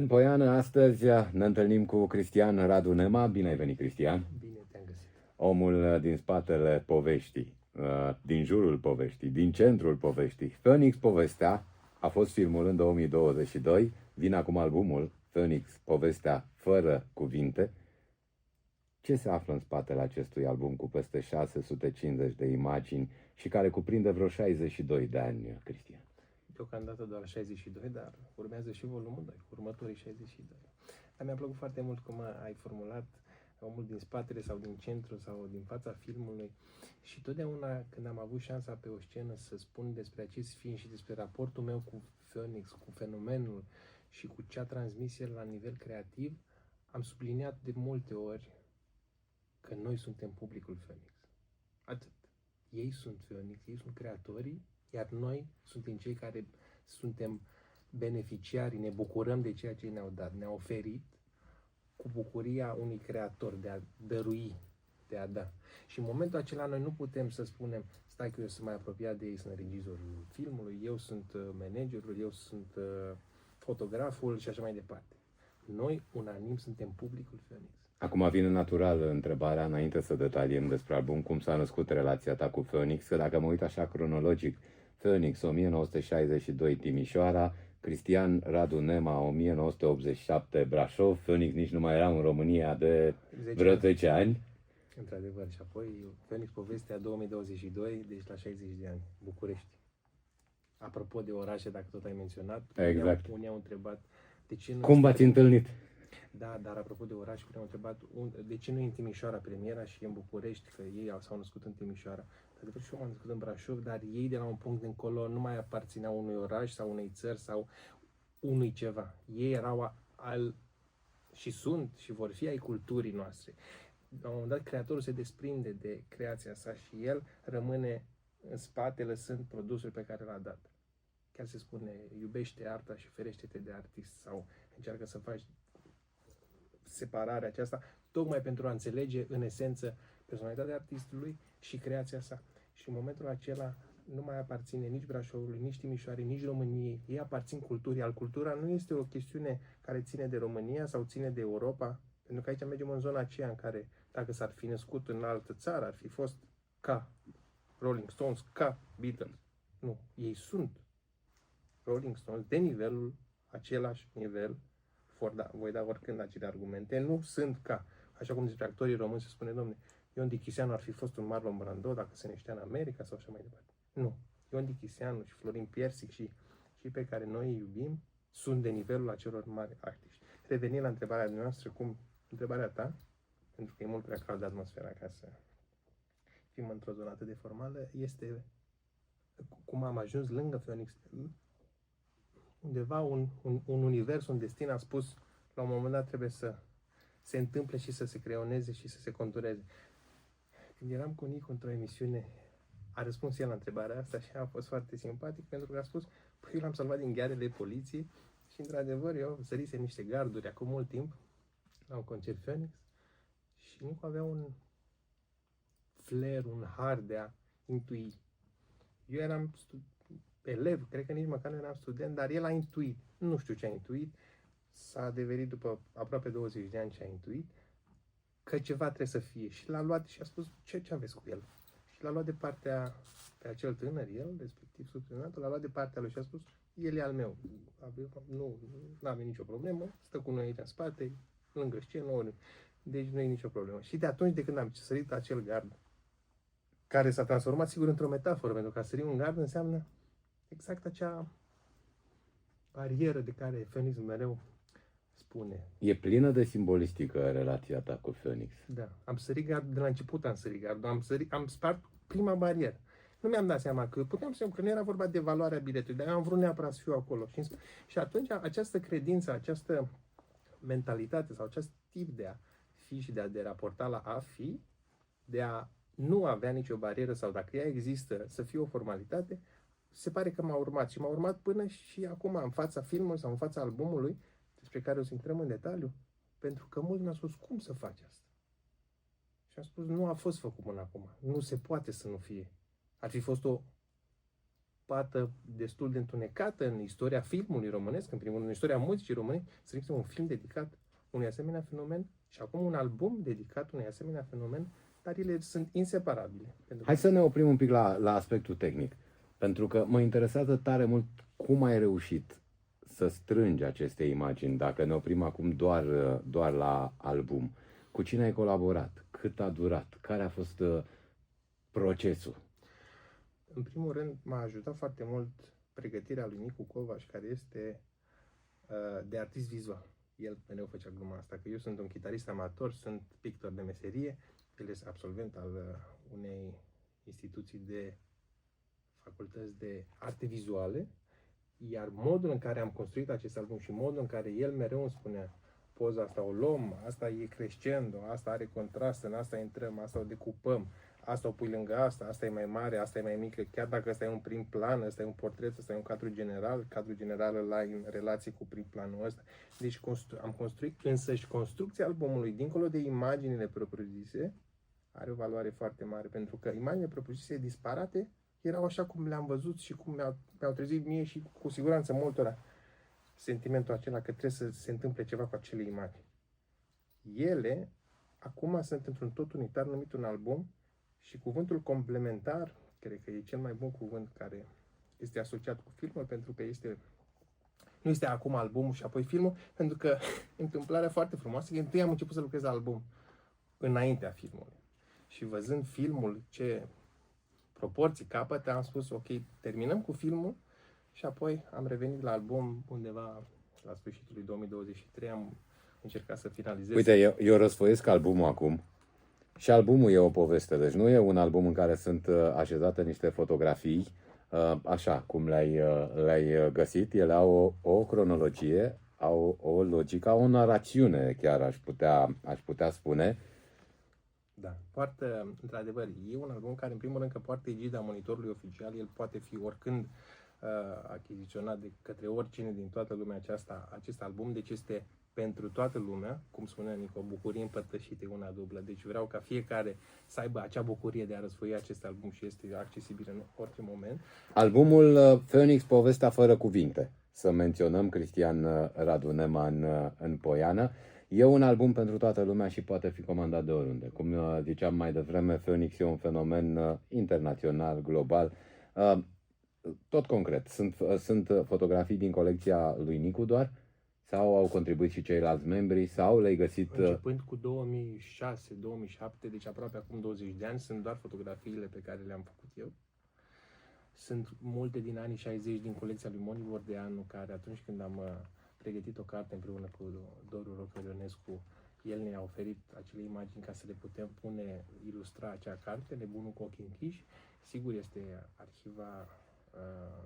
În Poiană, astăzi ne întâlnim cu Cristian Radu Nema. Bine ai venit, Cristian! Bine te-am găsit. Omul din spatele poveștii, din jurul poveștii, din centrul poveștii. Phoenix Povestea a fost filmul în 2022, vine acum albumul Phoenix Povestea fără cuvinte. Ce se află în spatele acestui album cu peste 650 de imagini și care cuprinde vreo 62 de ani, Cristian? Deocamdată doar 62, dar urmează și volumul 2, următorii 62. Dar mi-a plăcut foarte mult cum ai formulat omul din spatele sau din centru sau din fața filmului. Și totdeauna când am avut șansa pe o scenă să spun despre acest film și despre raportul meu cu Phoenix, cu fenomenul și cu ce a transmis el la nivel creativ, am subliniat de multe ori că noi suntem publicul Phoenix. Atât. Ei sunt Phoenix, ei sunt creatorii, iar noi suntem cei care suntem beneficiarii, ne bucurăm de ceea ce ne-au dat, ne-au oferit cu bucuria unui creator de a dărui, de a da. Și în momentul acela noi nu putem să spunem, stai că eu sunt mai apropiat de ei, sunt regizorul filmului, eu sunt managerul, eu sunt fotograful și așa mai departe. Noi, unanim, suntem publicul Phoenix. Acum vine natural întrebarea, înainte să detaliem despre album, cum s-a născut relația ta cu Phoenix, că dacă mă uit așa cronologic, Phoenix 1962 Timișoara, Cristian Radu Nema 1987 Brașov, Phoenix nici nu mai era în România de vreo 10 ani. Într-adevăr, și apoi Phoenix Povestea 2022, deci la 60 de ani, București. Apropo de orașe, dacă tot ai menționat, exact. Unii au întrebat de ce nu... Cum v-ați întâlnit? Da, dar apropo de oraș, ne-au întrebat de ce nu e în Timișoara premiera și e în București, că ei s-au născut în Timișoara. Adevăr, și eu m-am născut în Brașov, dar ei de la un punct încolo nu mai aparțineau unui oraș sau unei țări sau unui ceva. Ei erau și sunt și vor fi ai culturii noastre. La un moment dat, creatorul se desprinde de creația sa și el rămâne în spate lăsând produsul pe care l-a dat. Chiar se spune, iubește arta și ferește-te de artist sau încearcă să faci separarea aceasta, tocmai pentru a înțelege în esență personalitatea artistului și creația sa. Și în momentul acela nu mai aparține nici Brașovului, nici Timișoarei, nici României. Ei aparțin culturii. Al cultura nu este o chestiune care ține de România sau ține de Europa, pentru că aici mergem în zona aceea în care, dacă s-ar fi născut în altă țară, ar fi fost ca Rolling Stones, ca Beatles. Nu, ei sunt Rolling Stones de nivelul, același nivel. Voi da oricând acele argumente, nu sunt ca, așa cum despre actorii români se spune, domne, Ion Dichiseanu ar fi fost un Marlon Brando dacă se năștea în America sau așa mai departe. Nu. Ion Dichiseanu și Florin Piersic și pe care noi îi iubim sunt de nivelul acelor mari artiști. Revenind la întrebarea noastră, întrebarea ta, pentru că e mult prea cald atmosfera ca să fim într-o zonă atât de formală, este cum am ajuns lângă Phoenix. Undeva un univers, un destin a spus la un moment dat trebuie să se întâmple și să se creioneze și să se contureze. Când eram cu Nicu într-o emisiune, a răspuns el la întrebarea asta și a fost foarte simpatic pentru că a spus, păi eu l-am salvat din ghearele poliției și într-adevăr eu sărisem niște garduri acum mult timp la un concert Phoenix și Nicu avea un flair, un har de a intui. Eu eram elev, cred că nici măcar nu eram student, dar el a intuit. Nu știu ce a intuit, s-a adeverit după aproape 20 de ani ce a intuit, că ceva trebuie să fie. Și l-a luat și a spus, ce aveți cu el? Și l-a luat de partea, pe acel tânăr, el, respectiv subtenantul, l-a luat de partea lui și a spus, el e al meu. Nu avem nicio problemă, stă cu noi aici în spate, lângă scenă, deci nu e nicio problemă. Și de atunci, de când am sărit acel gard, care s-a transformat sigur într-o metaforă, pentru că a sări un gard înseamnă exact acea barieră de care Phoenix mereu spune. E plină de simbolistică relația ta cu Phoenix. Da, am sărit gardul, de la început am sărit gardul, am spart prima barieră. Nu mi-am dat seama că puteam să că nu era vorba de valoarea biletului, dar am vrut neapărat să fiu acolo. Și atunci această credință, această mentalitate sau acest tip de a fi și de a raporta la a fi, de a nu avea nicio barieră sau dacă ea există, să fie o formalitate, se pare că m-a urmat și m-a urmat până și acum în fața filmului sau în fața albumului, despre care o să intrăm în detaliu, pentru că mulți mi-au spus, cum să faci asta? Și am spus, nu a fost făcut până acum, nu se poate să nu fie. Ar fi fost o pată destul de întunecată în istoria filmului românesc, în primul rând, în istoria muzicii române, să există un film dedicat unui asemenea fenomen și acum un album dedicat unui asemenea fenomen, dar ele sunt inseparabile. Hai să ne oprim un pic la aspectul tehnic, pentru că mă interesează tare mult cum ai reușit să strângi aceste imagini, dacă ne oprim acum doar la album. Cu cine ai colaborat? Cât a durat? Care a fost procesul? În primul rând, m-a ajutat foarte mult pregătirea lui Nicu Covaș, care este de artist vizual. El mereu făcea gluma asta, că eu sunt un chitarist amator, sunt pictor de meserie, el este absolvent al unei instituții de facultăți de arte vizuale, iar modul în care am construit acest album și modul în care el mereu îmi spunea: poza asta o luăm, asta e crescendo, asta are contrast, în asta intrăm, asta o decupăm, asta o pui lângă asta, asta e mai mare, asta e mai mică, chiar dacă ăsta e un prim plan, ăsta e un portret, ăsta e un cadru general îl ai în relație cu prim planul ăsta. Deci am construit însăși construcția albumului, dincolo de imaginile propriu-zise, are o valoare foarte mare, pentru că imaginile propriu-zise disparate erau așa cum le-am văzut și cum mi-au trezit mie și cu siguranță multora sentimentul acela că trebuie să se întâmple ceva cu acele imagini. Ele acum sunt într-un tot unitar numit un album și cuvântul complementar, cred că e cel mai bun cuvânt care este asociat cu filmul, pentru că nu este acum albumul și apoi filmul, pentru că întâmplarea foarte frumoasă, că întâi am început să lucrez la album înaintea filmului. Și văzând filmul ce proporții capătă, am spus ok, terminăm cu filmul și apoi am revenit la album undeva la sfârșitul lui 2023, am încercat să finalizez. Uite, eu răsfoiesc albumul acum și albumul e o poveste, deci nu e un album în care sunt așezate niște fotografii așa cum le-ai găsit, ele au o cronologie, au o logică, au o narațiune chiar aș putea spune. Da, poartă, într-adevăr, e un album care, în primul rând, că poartă egida monitorului oficial, el poate fi oricând achiziționat de către oricine din toată lumea acest album, deci este pentru toată lumea, cum spunea Nico, o bucurie împărtășită, una dublă, deci vreau ca fiecare să aibă acea bucurie de a răsfoi acest album și este accesibil în orice moment. Albumul Phoenix, povestea fără cuvinte, să menționăm Cristian Radu Neman în Poiană. E un album pentru toată lumea și poate fi comandat de oriunde. Cum ziceam mai devreme, Phoenix e un fenomen internațional, global. Tot concret, sunt fotografii din colecția lui Nicu doar? Sau au contribuit și ceilalți membri? Sau le-ai găsit... Începând cu 2006-2007, deci aproape acum 20 de ani, sunt doar fotografiile pe care le-am făcut eu. Sunt multe din anii 60 din colecția lui Moni Vordeanu, care atunci când am pregătit o carte împreună cu Doru Rocă-Ionescu, el ne-a oferit acele imagini ca să le putem ilustra acea carte, Nebunul cu ochii închiși. Sigur, este arhiva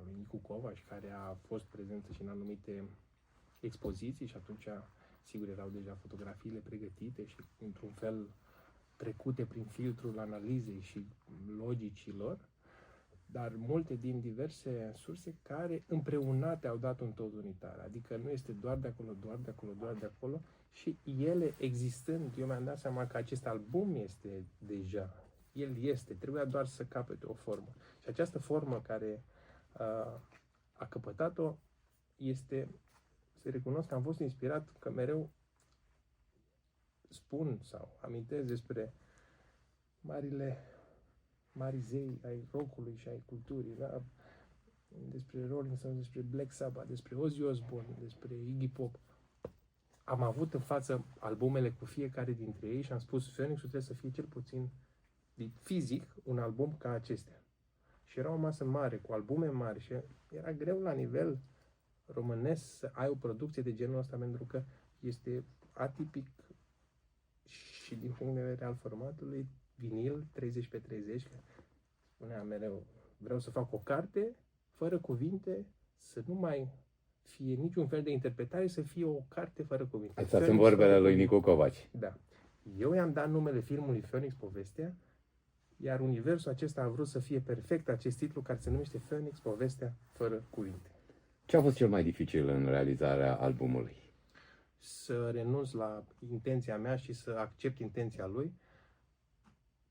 lui Nicu Covaș, care a fost prezentă și în anumite expoziții și atunci, sigur, erau deja fotografiile pregătite și, într-un fel, trecute prin filtrul analizei și logicilor, dar multe din diverse surse care împreunate au dat un tot unitar. Adică nu este doar de acolo, doar de acolo, doar de acolo și ele existând, eu mi-am dat seama că acest album este deja, el este, trebuia doar să capete o formă. Și această formă care a căpătat-o este, să recunosc că am fost inspirat, că mereu spun sau amintesc despre mari zei ai rockului și ai culturii, da? Despre Rolling Stones, despre Black Sabbath, despre Ozzy Osbourne, despre Iggy Pop. Am avut în față albumele cu fiecare dintre ei și am spus, Phoenix-ul trebuie să fie cel puțin fizic un album ca acestea. Și era o masă mare, cu albume mari și era greu la nivel românesc să ai o producție de genul ăsta, pentru că este atipic și din punct de vedere al formatului, vinil 30x30, că spunea mereu, vreau să fac o carte fără cuvinte, să nu mai fie niciun fel de interpretare, să fie o carte fără cuvinte. Astea sunt vorbele lui Nicu Covaș. Da. Eu i-am dat numele filmului Phoenix, povestea, iar universul acesta a vrut să fie perfect acest titlu care se numește Phoenix, povestea fără cuvinte. Ce a fost cel mai dificil în realizarea albumului? Să renunț la intenția mea și să accept intenția lui,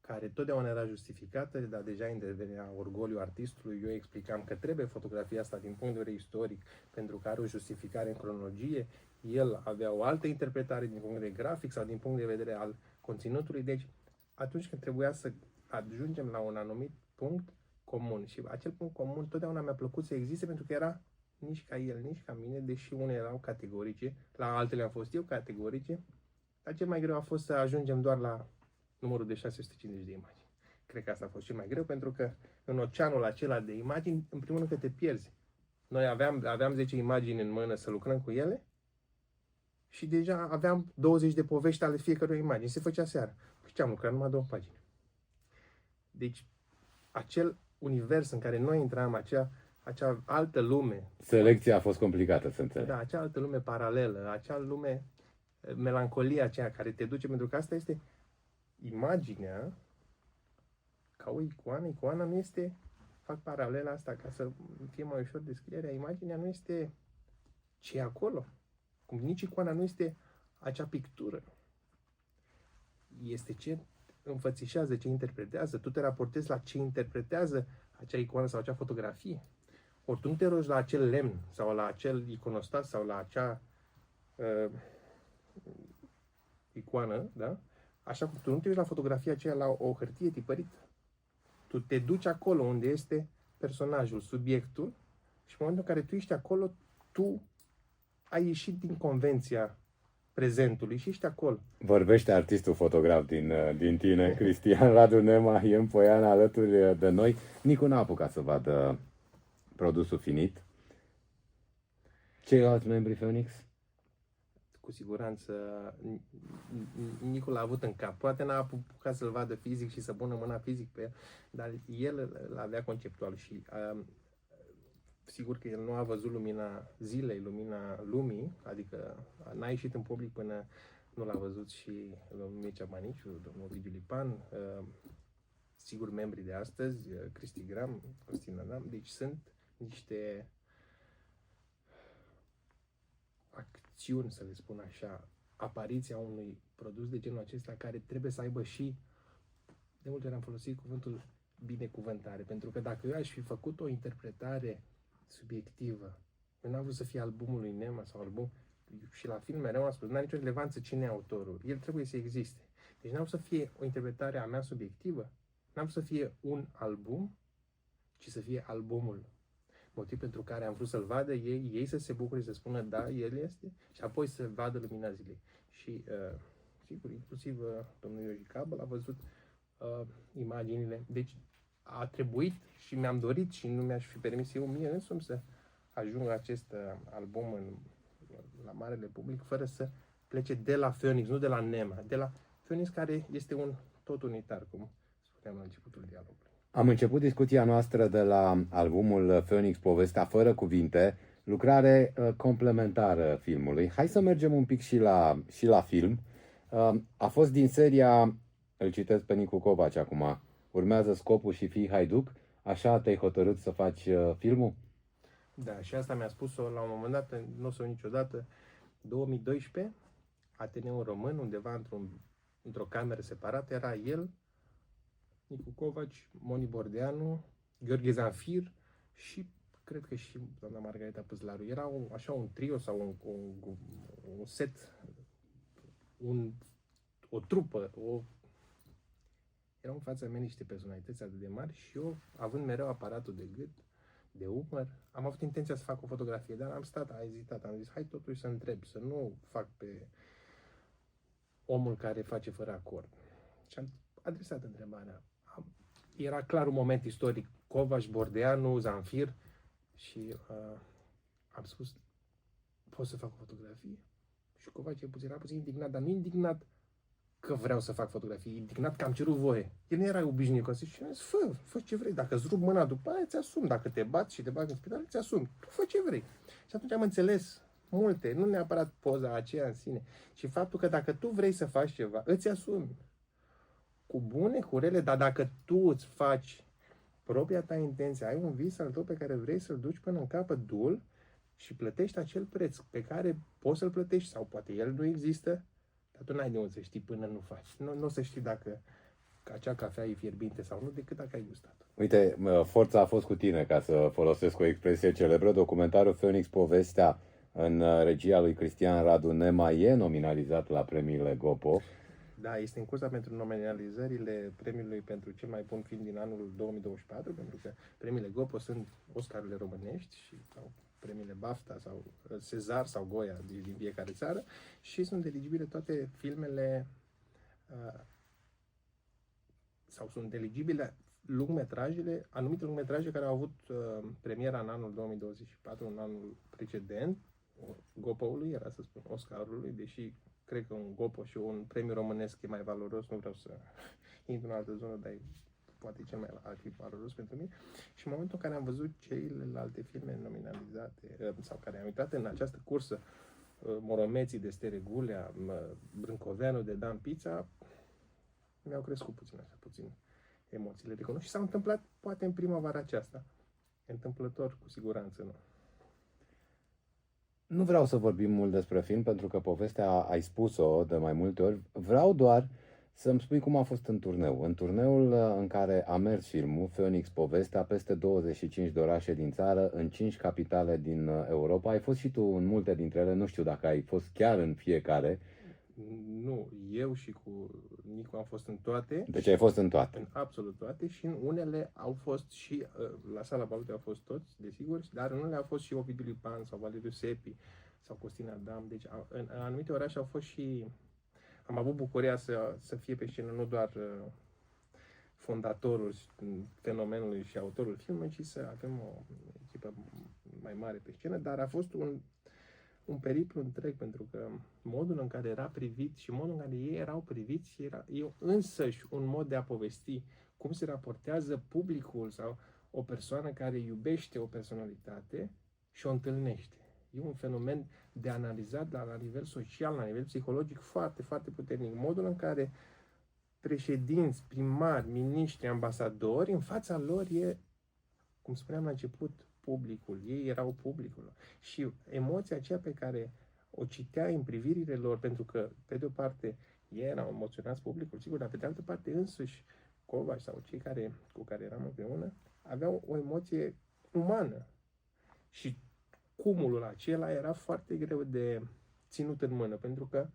care totdeauna era justificată, dar deja intervenea orgoliul artistului. Eu explicam că trebuie fotografia asta din punct de vedere istoric, pentru că are o justificare în cronologie. El avea o altă interpretare din punct de vedere grafic sau din punct de vedere al conținutului. Deci, atunci când trebuia să ajungem la un anumit punct comun, și acel punct comun totdeauna mi-a plăcut să existe, pentru că era nici ca el, nici ca mine, deși unele erau categorice, la altele am fost eu categorice, dar cel mai greu a fost să ajungem doar la numărul de 650 de imagini. Cred că asta a fost cel mai greu, pentru că în oceanul acela de imagini, în primul rând că te pierzi. Noi aveam 10 imagini în mână să lucrăm cu ele și deja aveam 20 de povești ale fiecărui imagini. Se făcea seara. Păi ce am lucrat? Numai 2 pagini. Deci, acel univers în care noi intram, acea altă lume. Selecția a fost complicată, să înțeleg. Da, acea altă lume paralelă, acea lume, melancolia aceea care te duce, pentru că asta este imaginea, ca o icoană. Icoana nu este, fac paralela asta ca să fie mai ușor descrierea, imaginea nu este ce e acolo. Cum nici icoana nu este acea pictură. Este ce înfățișează, ce interpretează. Tu te raportezi la ce interpretează acea icoană sau acea fotografie. Ori tu nu te rogi la acel lemn sau la acel iconostas sau la acea icoană, da? Așa cum tu nu te uiți la fotografia aceea la o hârtie tipărită. Tu te duci acolo unde este personajul, subiectul, și în momentul în care tu ești acolo, tu ai ieșit din convenția prezentului și ești acolo. Vorbește artistul fotograf din tine, Cristian Radu Nema, e în Poiana alături de noi. Nicu n-a apucat să vadă produsul finit. Ceilalți membri Phoenix? Cu siguranță Nicu l-a avut în cap. Poate n-a apucat să-l vadă fizic și să pună mâna fizic pe el, dar el l-avea conceptual și sigur că el nu a văzut lumina zilei, lumina lumii, adică n-a ieșit în public până nu l-a văzut și domnul Mircea Baniciu, domnul Ovidiu Lipan, sigur membrii de astăzi, Cristi Gram, Costin Adam, deci sunt niște acțiuni, să le spun așa, apariția unui produs de genul acesta care trebuie să aibă și, de multe ori am folosit cuvântul binecuvântare, pentru că dacă eu aș fi făcut o interpretare subiectivă, eu n-am vrut să fie albumul lui Nema sau album, și la film mereu am spus, n-are nicio relevanță cine e autorul, el trebuie să existe. Deci n-am vrut să fie o interpretare a mea subiectivă, n-am vrut să fie un album, ci să fie albumul. Motiv pentru care am vrut să-l vadă ei să se bucure, să spună da, el este, și apoi să vadă lumina zilei. Și sigur, inclusiv domnul Ioji Cabă a văzut imaginile. Deci a trebuit și mi-am dorit și nu mi-aș fi permis eu mie însumi să ajung acest album la marele public fără să plece de la Phoenix, nu de la Nema, de la Phoenix, care este un tot unitar, cum spuneam la începutul dialogului. Am început discuția noastră de la albumul Phoenix, Povestea fără cuvinte, lucrare complementară filmului. Hai să mergem un pic și la film. A fost din seria, îl citesc pe Nicu Covaci acum, urmează Scopul și Fii Haiduc, așa te-ai hotărât să faci filmul? Da, și asta mi-a spus-o la un moment dat, nu o să o niciodată, 2012, Ateneul Român, undeva într-o cameră separată, era el, Nicu Covaci, Moni Bordeanu, Gheorghe Zanfir și cred că și doamna Margareta Păzlaru. Era așa un trio sau un set, o trupă, erau în fața mea niște personalități atât de mari și eu, având mereu aparatul de gât, de umăr, am avut intenția să fac o fotografie, dar am ezitat, am zis, hai totuși să întreb, să nu fac pe omul care face fără acord. Și am adresat întrebarea. Era clar un moment istoric, Covaci, Bordeanu, Zanfir, și am spus, pot să fac o fotografie? Și Covaci era puțin indignat, dar nu indignat că vreau să fac fotografie, indignat că am cerut voie. El nu era obișnuit cu asta și am zis, fă ce vrei, dacă îți rup mâna după aia, îți asumi, dacă te bați și te bagi în spital, îți asumi, tu fă ce vrei. Și atunci am înțeles multe, nu neapărat poza aceea în sine, ci faptul că dacă tu vrei să faci ceva, îți asumi. Cu bune, cu rele, dar dacă tu îți faci propria ta intenție, ai un vis al tău pe care vrei să-l duci până în capăt dul și plătești acel preț pe care poți să-l plătești sau poate el nu există, dar tu n-ai de unde să știi până nu faci. Nu o să știi dacă că acea cafea e fierbinte sau nu, decât dacă ai gustat. Uite, forța a fost cu tine, ca să folosesc o expresie celebră. Documentarul Phoenix, povestea în regia lui Cristian Radu Nema e nominalizat la premiile Gopo. Da, este în cursa pentru nominalizările premiului pentru cel mai bun film din anul 2024, pentru că premiile Gopo sunt Oscarurile românești sau premiile BAFTA sau Cezar sau Goya din fiecare țară și sunt eligibile toate filmele sau sunt eligibile lungmetrajele, anumite lungmetraje care au avut premiera în anul 2024, în anul precedent, Gopo-ului, era să spun Oscarului, deși cred că un Gopo și un premiu românesc e mai valoros, nu vreau să intru în altă zonă, dar e poate cel mai valoros pentru mine. Și în momentul în care am văzut celelalte filme nominalizate, sau care am intrat în această cursă, Moromeții de Stere Gulea, Brâncoveanu de Dan Pizza, mi-au crescut puțin emoțiile de cunosc și s-a întâmplat poate în primăvara aceasta. Întâmplător, cu siguranță nu. Nu vreau să vorbim mult despre film, pentru că povestea ai spus-o de mai multe ori. Vreau doar să-mi spui cum a fost în turneu. În turneul în care a mers filmul, Phoenix, povestea, peste 25 de orașe din țară, în 5 capitale din Europa. Ai fost și tu în multe dintre ele, nu știu dacă ai fost chiar în fiecare. Nu, eu și cu Nicu am fost în toate. Deci ai fost în toate. În absolut toate și în unele au fost și, la Sala Balotei au fost toți, desigur, dar în unele au fost și Ovidiu Lipan sau Valeriu Sepi sau Costin Adam. Deci în anumite orașe au fost și... Am avut bucuria să fie pe scenă nu doar fondatorul fenomenului și autorul filmului, ci să avem o echipă mai mare pe scenă, dar a fost un periplu întreg, pentru că modul în care era privit și modul în care ei erau priviți era însăși un mod de a povesti cum se raportează publicul sau o persoană care iubește o personalitate și o întâlnește. E un fenomen de analizat la nivel social, la nivel psihologic foarte, foarte puternic. Modul în care președinți, primari, miniștri, ambasadori, în fața lor e, cum spuneam la început, publicul. Ei erau publicul. Și emoția aceea pe care o citea în privirile lor, pentru că, pe de o parte, ei erau emoționați publicul, sigur, dar pe de altă parte însuși Covaș sau cei cu care eram împreună aveau o emoție umană. Și cumulul acela era foarte greu de ținut în mână, pentru că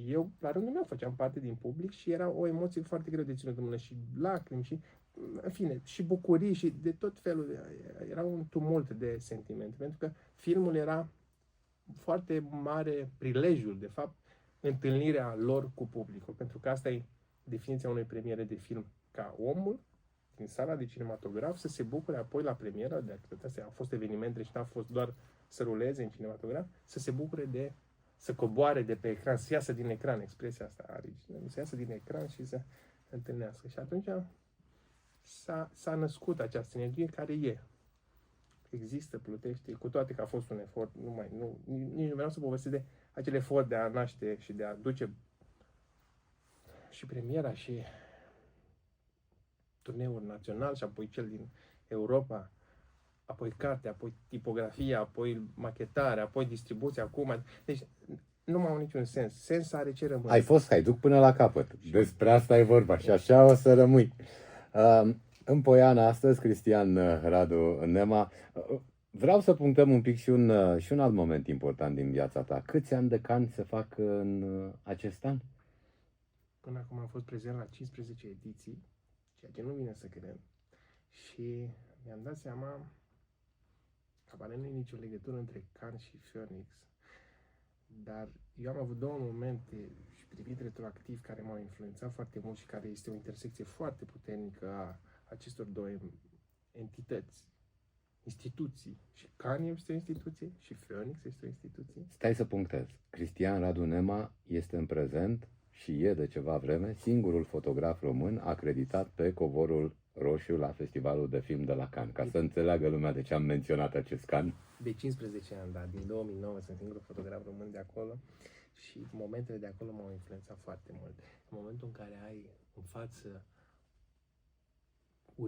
eu, la rândul meu, făceam parte din public și era o emoție foarte greu de ținut în mână și lacrimi și, în fine, și bucurii și de tot felul. Era un tumult de sentimente, pentru că filmul era foarte mare prilejul, de fapt, întâlnirea lor cu publicul, pentru că asta e definiția unei premiere de film, ca omul din sala de cinematograf să se bucure apoi la premieră, de astea au fost evenimente și n-a fost doar să ruleze în cinematograf, să se bucure să coboare de pe ecran, să iasă din ecran, expresia asta originală, să iasă din ecran și să întâlnească. Și atunci s-a născut această energie care există, plutește, cu toate că a fost un efort, nici nu vreau să povestesc de acel efort de a naște și de a duce și premiera și turneul național și apoi cel din Europa, apoi cartea, apoi tipografia, apoi machetarea, apoi distribuția, acum. Deci nu mai au niciun sens. Sens are ce rămâne. Ai fost haiduc până la capăt. Despre asta e vorba și așa o să rămâi. În Poiana astăzi, Cristian Radu Nema, vreau să punctăm un pic și un alt moment important din viața ta. Câți ani de Cannes se fac în acest an? Până acum am fost prezent la 15 ediții, ceea ce nu vine să cred. Și mi-am dat seama că apare nu e nicio legătură între Cannes și Phoenix. Dar eu am avut două momente și privit retroactiv care m-au influențat foarte mult și care este o intersecție foarte puternică a acestor două entități, instituții. Și Cannes este o instituție și Phoenix este o instituție. Stai să punctez. Cristian Radu Nema este în prezent și e de ceva vreme singurul fotograf român acreditat pe covorul roșu la Festivalul de Film de la Cannes. Ca să înțeleagă lumea de ce am menționat acest Cannes. De 15 ani, da, din 2009 sunt singurul fotograf român de acolo și momentele de acolo m-au influențat foarte mult. În momentul în care ai în față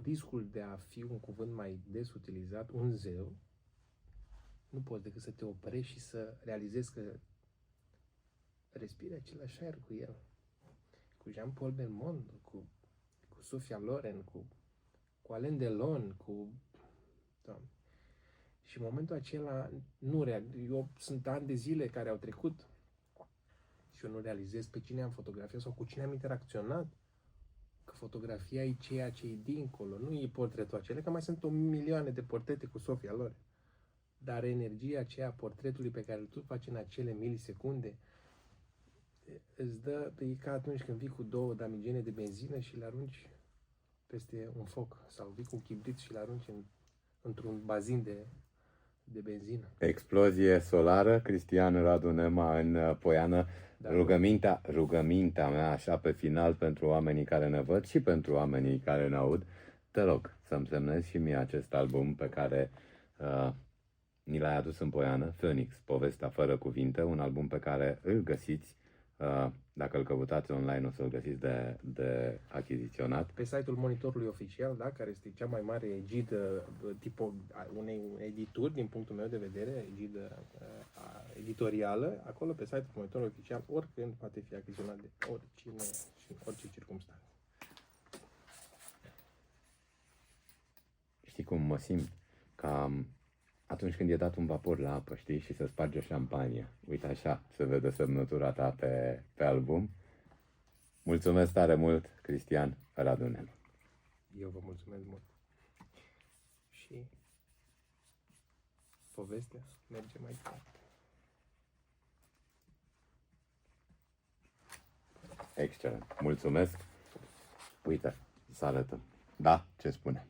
riscul de a fi un cuvânt mai des utilizat, un zeu, nu poți decât să te oprești și să realizezi că respiri același aer cu el. Cu Jean-Paul Belmondo, cu Sofia Loren, cu Alain Delon, Doamne. Și în momentul acela eu sunt ani de zile care au trecut și eu nu realizez pe cine am fotografiat sau cu cine am interacționat. Că fotografia e ceea ce e dincolo, nu e portretul acela, că mai sunt 1.000.000 de portrete cu Sofia Loren. Dar energia aceea portretului pe care tu faci în acele milisecunde îți dă, e ca atunci când vii cu 2 damigene de benzină și le arunci peste un foc sau vii cu un chibrit și le arunci într-un bazin de benzină. Explozie solară, Cristian Radu Nema în Poiană. Da, rugămintea mea așa pe final pentru oamenii care ne văd și pentru oamenii care ne aud, te rog să-mi semnezi și mie acest album pe care ni l-ai adus în Poiană, Phoenix, Povestea fără cuvinte, un album pe care îl găsiți, dacă îl căutați online o să-l găsiți de achiziționat. Pe site-ul Monitorului Oficial, da, care este cea mai mare egidă unei edituri, din punctul meu de vedere, egidă editorială, acolo pe site-ul Monitorului Oficial, oricând poate fi achiziționat de oricine și în orice circunstanță. Știi cum mă simt? Ca atunci când e dat un vapor la apă, știi, și se sparge șampania. Uite așa, se vede semnătura ta pe album. Mulțumesc tare mult, Cristian Radu Nema. Eu vă mulțumesc mult. Și povestea merge mai departe. Excelent. Mulțumesc. Uite, să arătăm. Da, ce spune?